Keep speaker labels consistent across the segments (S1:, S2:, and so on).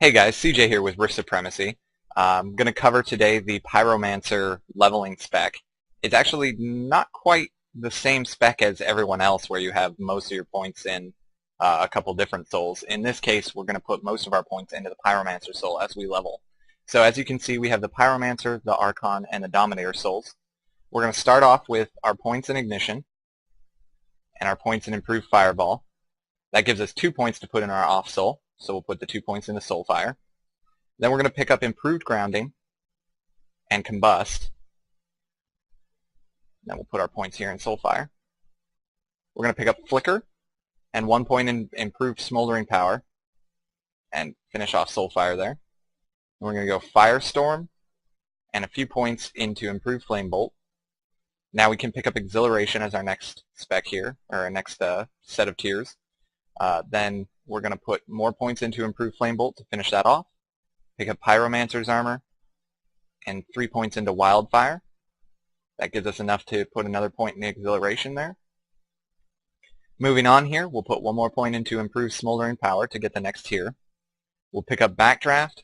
S1: Hey guys, CJ here with Rift Supremacy. I'm going to cover today the Pyromancer leveling spec. It's actually not quite the same spec as everyone else where you have most of your points in a couple different souls. In this case, we're going to put most of our points into the Pyromancer soul as we level. So as you can see, we have the Pyromancer, the Archon, and the Dominator souls. We're going to start off with our points in Ignition and our points in Improved Fireball. That gives us 2 points to put in our off soul. So we'll put the 2 points into Soulfire. Then we're going to pick up Improved Grounding and Combust. Then we'll put our points here in Soulfire. We're going to pick up Flicker and 1 point in Improved Smoldering Power and finish off Soulfire there. And we're going to go Firestorm and a few points into Improved Flame Bolt. Now we can pick up Exhilaration as our next spec here, or our next set of tiers. Then we're going to put more points into Improved Flame Bolt to finish that off. Pick up Pyromancer's Armor and 3 points into Wildfire. That gives us enough to put another point in the Exhilaration there. Moving on here, we'll put 1 more point into Improved Smoldering Power to get the next tier. We'll pick up Backdraft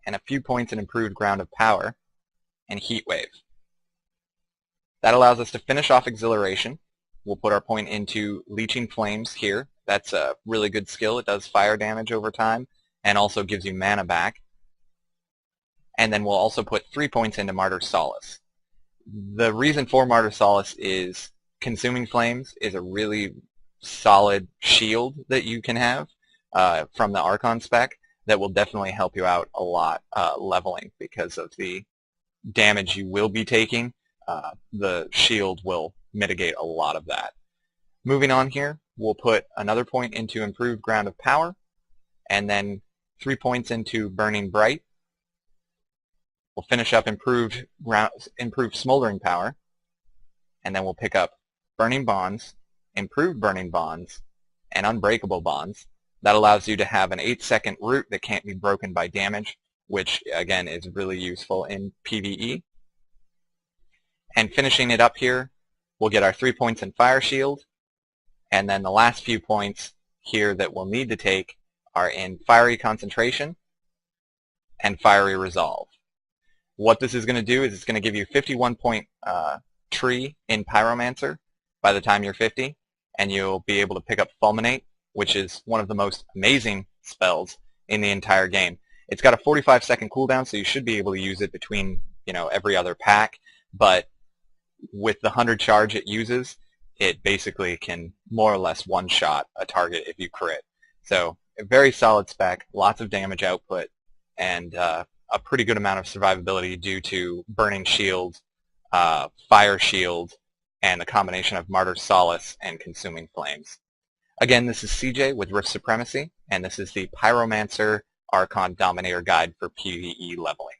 S1: and a few points in Improved Ground of Power and Heat Wave. That allows us to finish off Exhilaration. We'll put our point into Leeching Flames here. That's a really good skill. It does fire damage over time and also gives you mana back. And then we'll also put 3 points into Martyr's Solace. The reason for Martyr's Solace is Consuming Flames is a really solid shield that you can have from the Archon spec that will definitely help you out a lot leveling because of the damage you will be taking. The shield will mitigate a lot of that. Moving on here, we'll put another point into Improved Ground of Power, and then 3 points into Burning Bright. We'll finish up Improved Smoldering Power, and then we'll pick up Burning Bonds, Improved Burning Bonds, and Unbreakable Bonds. That allows you to have an 8-second root that can't be broken by damage, which again is really useful in PvE. And finishing it up here, we'll get our 3 points in Fire Shield, and then the last few points here that we'll need to take are in Fiery Concentration and Fiery Resolve. What this is going to do is it's going to give you 51 point tree in Pyromancer by the time you're 50, and you'll be able to pick up Fulminate, which is one of the most amazing spells in the entire game. It's got a 45-second cooldown, so you should be able to use it between every other pack, but with the 100 charge it uses, it basically can more or less one-shot a target if you crit. So a very solid spec, lots of damage output, and a pretty good amount of survivability due to Burning Shield, Fire Shield, and the combination of Martyr's Solace and Consuming Flames. Again, this is CJ with Rift Supremacy, and this is the Pyromancer Archon Dominator Guide for PvE leveling.